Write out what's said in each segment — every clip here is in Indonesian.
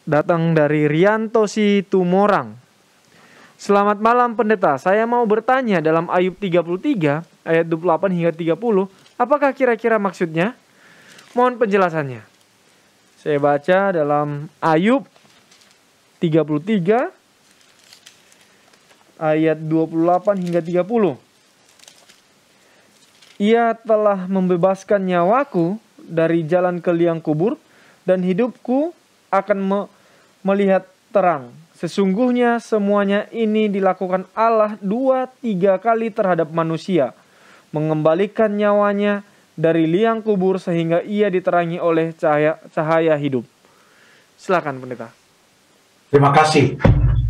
datang dari Rianto Situmorang. Selamat malam pendeta, saya mau bertanya dalam Ayub 33 ayat 28 hingga 30, apakah kira-kira maksudnya? Mohon penjelasannya. Saya baca dalam Ayub 33 ayat 28 hingga 30. Ia telah membebaskan nyawaku dari jalan ke liang kubur, dan hidupku akan melihat terang. Sesungguhnya semuanya ini dilakukan Allah 2-3 kali terhadap manusia, mengembalikan nyawanya dari liang kubur sehingga ia diterangi oleh cahaya hidup. Silakan pendeta. Terima kasih.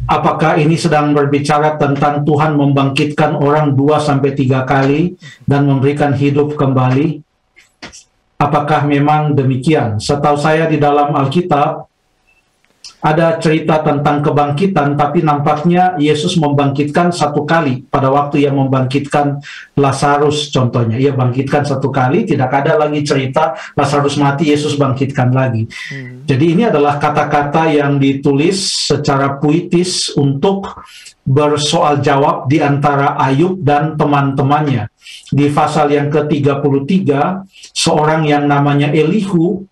Apakah ini sedang berbicara tentang Tuhan membangkitkan orang 2-3 kali dan memberikan hidup kembali? Apakah memang demikian? Setahu saya di dalam Alkitab ada cerita tentang kebangkitan, tapi nampaknya Yesus membangkitkan 1 kali. Pada waktu ia membangkitkan Lazarus contohnya, ia bangkitkan 1 kali, tidak ada lagi cerita Lazarus mati, Yesus bangkitkan lagi. Jadi ini adalah kata-kata yang ditulis secara puitis untuk bersoal jawab di antara Ayub dan teman-temannya. Di pasal yang ke-33, seorang yang namanya Elihu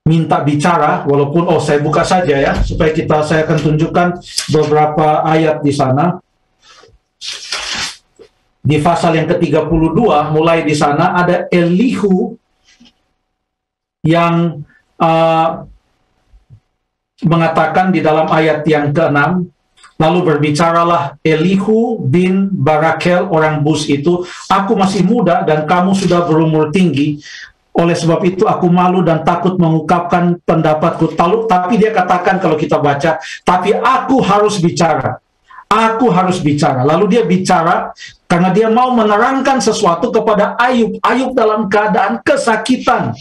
minta bicara, walaupun saya buka saja ya, supaya saya akan tunjukkan beberapa ayat di sana. Di pasal yang ke-32, mulai di sana ada Elihu yang mengatakan di dalam ayat yang ke-6, lalu berbicaralah Elihu bin Barakel orang Bus itu, aku masih muda dan kamu sudah berumur tinggi, oleh sebab itu aku malu dan takut mengungkapkan pendapatku. Tapi dia katakan kalau kita baca, tapi aku harus bicara. Aku harus bicara. Lalu dia bicara karena dia mau menerangkan sesuatu kepada Ayub. Ayub dalam keadaan kesakitan.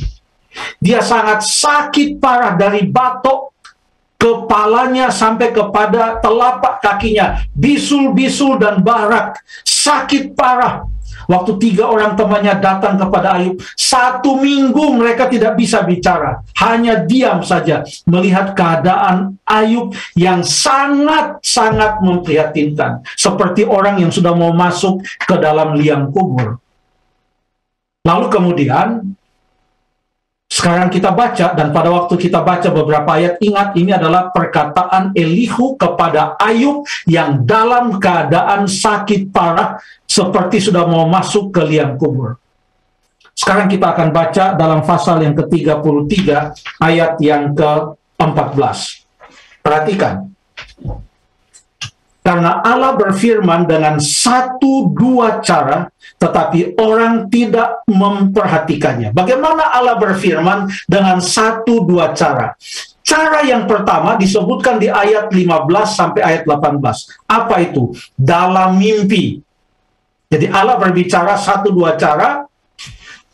Dia sangat sakit parah dari batok kepalanya sampai kepada telapak kakinya. Bisul-bisul dan barak. Sakit parah. Waktu 3 orang temannya datang kepada Ayub, 1 minggu mereka tidak bisa bicara. Hanya diam saja melihat keadaan Ayub yang sangat-sangat memprihatinkan. Seperti orang yang sudah mau masuk ke dalam liang kubur. Lalu kemudian, sekarang kita baca, dan pada waktu kita baca beberapa ayat, ingat ini adalah perkataan Elihu kepada Ayub yang dalam keadaan sakit parah, seperti sudah mau masuk ke liang kubur. Sekarang kita akan baca dalam pasal yang ke-33, ayat yang ke-14. Perhatikan. Karena Allah berfirman dengan 1-2 cara, tetapi orang tidak memperhatikannya. Bagaimana Allah berfirman dengan 1-2 cara? Cara yang pertama disebutkan di ayat 15 sampai ayat 18. Apa itu? Dalam mimpi. Jadi Allah berbicara 1-2 cara.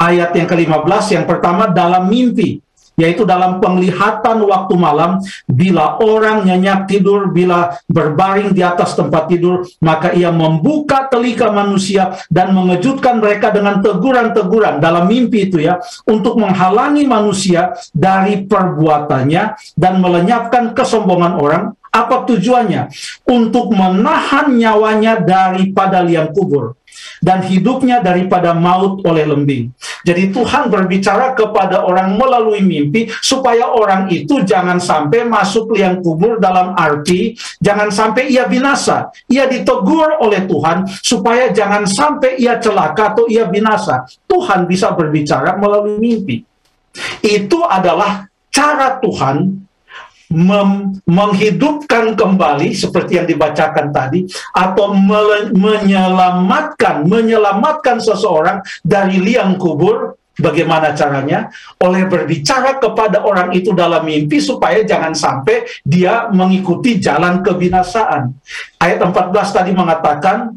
Ayat yang ke-15, yang pertama dalam mimpi. Yaitu dalam penglihatan waktu malam, bila orang nyenyak tidur, bila berbaring di atas tempat tidur, maka ia membuka telinga manusia dan mengejutkan mereka dengan teguran-teguran dalam mimpi itu ya, untuk menghalangi manusia dari perbuatannya dan melenyapkan kesombongan orang. Apa tujuannya? Untuk menahan nyawanya daripada liang kubur dan hidupnya daripada maut oleh lembing. Jadi Tuhan berbicara kepada orang melalui mimpi supaya orang itu jangan sampai masuk liang kubur, dalam arti jangan sampai ia binasa. Ia ditegur oleh Tuhan supaya jangan sampai ia celaka atau ia binasa. Tuhan bisa berbicara melalui mimpi. Itu adalah cara Tuhan menghidupkan kembali seperti yang dibacakan tadi, atau menyelamatkan seseorang dari liang kubur. Bagaimana caranya? Oleh berbicara kepada orang itu dalam mimpi supaya jangan sampai dia mengikuti jalan kebinasaan. Ayat 14 tadi mengatakan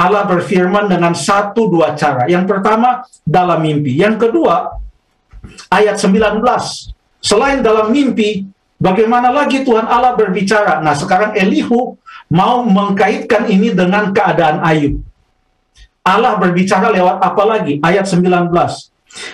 Allah berfirman dengan 1-2 cara. Yang pertama dalam mimpi. Yang kedua ayat 19, selain dalam mimpi, bagaimana lagi Tuhan Allah berbicara? Nah, sekarang Elihu mau mengkaitkan ini dengan keadaan Ayub. Allah berbicara lewat apa lagi? Ayat 19.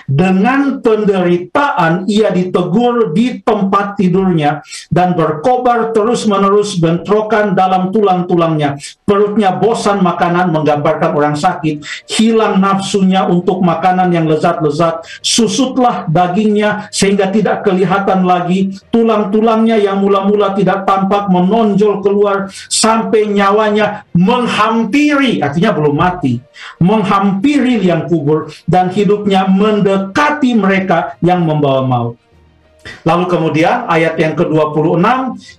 Dengan penderitaan ia ditegur di tempat tidurnya dan berkobar terus-menerus bentrokan dalam tulang-tulangnya. Perutnya bosan makanan, menggambarkan orang sakit. Hilang nafsunya untuk makanan yang lezat-lezat. Susutlah dagingnya sehingga tidak kelihatan lagi. Tulang-tulangnya yang mula-mula tidak tampak menonjol keluar sampai nyawanya menghampiri, artinya belum mati, menghampiri liang kubur, dan hidupnya mendekati mereka yang membawa maut. Lalu kemudian ayat yang ke-26,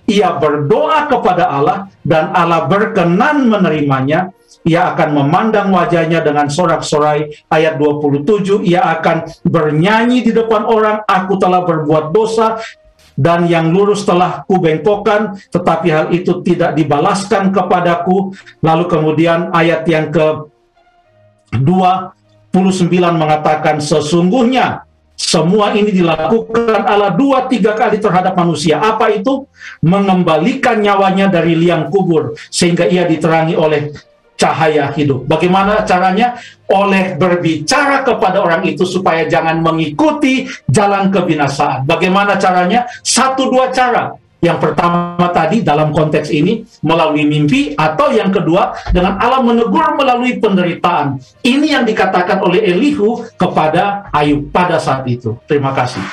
ia berdoa kepada Allah dan Allah berkenan menerimanya. Ia akan memandang wajahnya dengan sorak-sorai. Ayat 27, ia akan bernyanyi di depan orang, aku telah berbuat dosa dan yang lurus telah kubengkokkan, tetapi hal itu tidak dibalaskan kepadaku. Lalu kemudian ayat yang ke-29 mengatakan, sesungguhnya semua ini dilakukan Allah 2-3 kali terhadap manusia. Apa itu? Mengembalikan nyawanya dari liang kubur, sehingga ia diterangi oleh cahaya hidup. Bagaimana caranya? Oleh berbicara kepada orang itu supaya jangan mengikuti jalan kebinasaan. Bagaimana caranya? 1-2 cara. Yang pertama tadi dalam konteks ini melalui mimpi, atau yang kedua dengan Allah menegur melalui penderitaan. Ini yang dikatakan oleh Elihu kepada Ayub pada saat itu. Terima kasih.